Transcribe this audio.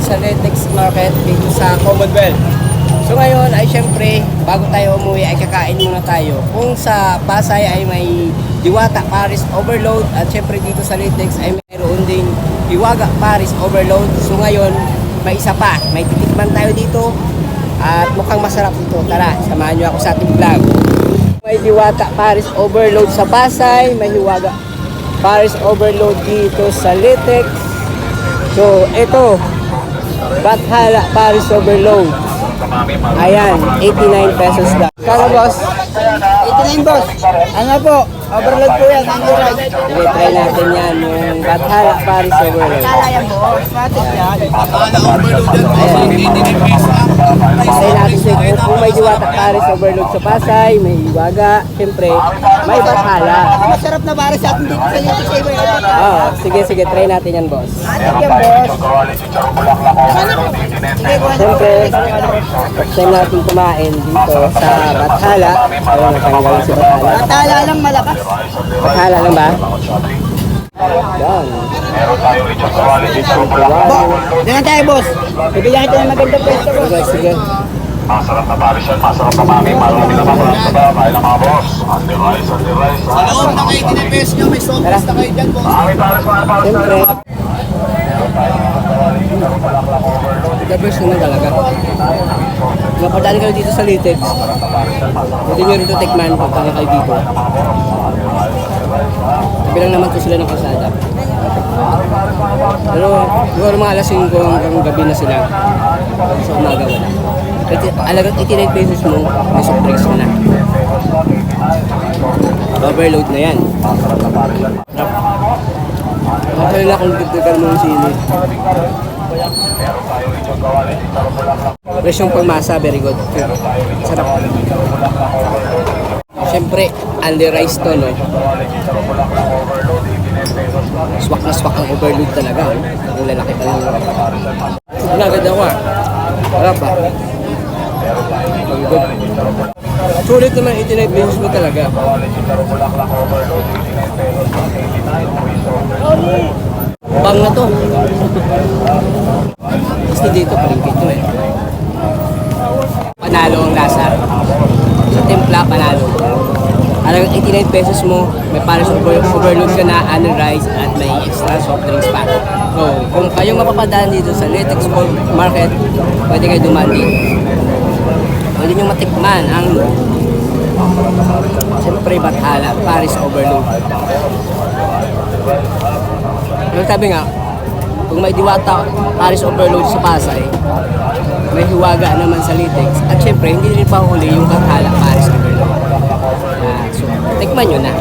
sa Letex Market dito sa Commonwealth. So ngayon ay syempre, bago tayo umuwi ay kakain muna tayo. Kung sa Pasay ay may Diwata Paris Overload at syempre dito sa Letex ay mayroon ding Hiwaga Paris Overload. So ngayon, may isa pa, may titikman tayo dito at mukhang masarap ito. Tara, samahan nyo ako sa ating vlog. May Diwata Paris Overload sa Pasay, may Hiwaga Paris Overload dito sa Letex. So ito, Bathala Paris Overload. Ayan, 89 pesos lang. Kano boss? 89 boss. Ano po? Overload po yan. Ang right. Sige, try natin yan. Yung Bathala Paris Overload. Kala yan boss. Matik yan. Try natin siya. Kung may Diwata Paris Overload sa Pasay, may Hiwaga, siyempre, may Bathala. Masarap na para sa atin dito sa Letex Saver. Sige, try natin yan boss. Matik yan boss. Siyempre, first time natin kumain dito sa Bathala. Ayun, natanggal si Bathala. Matala lang malakas. Bathala lang ba? Yan. Diyan tayo boss. Bibigyan kita ng magandang pwesto boss. Sige. Masarap na Paris yan, masarap na mami, marami na mga kain ng mga boss. Andy Rice. Sa loob ng 89 pesos nyo, may sopas na kayo dyan boss. Mami Paris, mga Paris. Siyempre, the best naman talaga. Mapadali kayo dito sa Letex. Pwede nyo rito tikman pag kayo dito. Bilang naman to sila ng kalsada. Pero siguro mga alas 5 hanggang gabi na sila. Sa umaga wala. Alagang 89 pesos mo, may soft drinks ka na. Overload na yan. Makakala kung dagdagan mo yung sili. Fresh yung pangmasa, very good. Sarap. Siyempre, only rice to, no? Swak na swak ang overload talaga. Ang lalaki talaga. Nagad ako Harap ba? Good. Sulit naman 89 pesos mo talaga. Bang na to. Kasi dito palingkit to eh. Panalo ang lasa. Sa timpla, panalo. Halagang 89 pesos mo, may Paris Overload ka na, ano rice, at may extra soft drinks pa. So, kung kayong mapapadaan dito sa Letex Market, pwede kayo dumaan dito. Pwede nyo matikman ang siyempre Bathala Paris Overload. Pero sabi nga, kung may Diwata Paris Overload sa Pasay, may Hiwaga naman sa Letex, at siyempre hindi rin pa huli yung Bathala Paris Overload. So, tikman nyo na.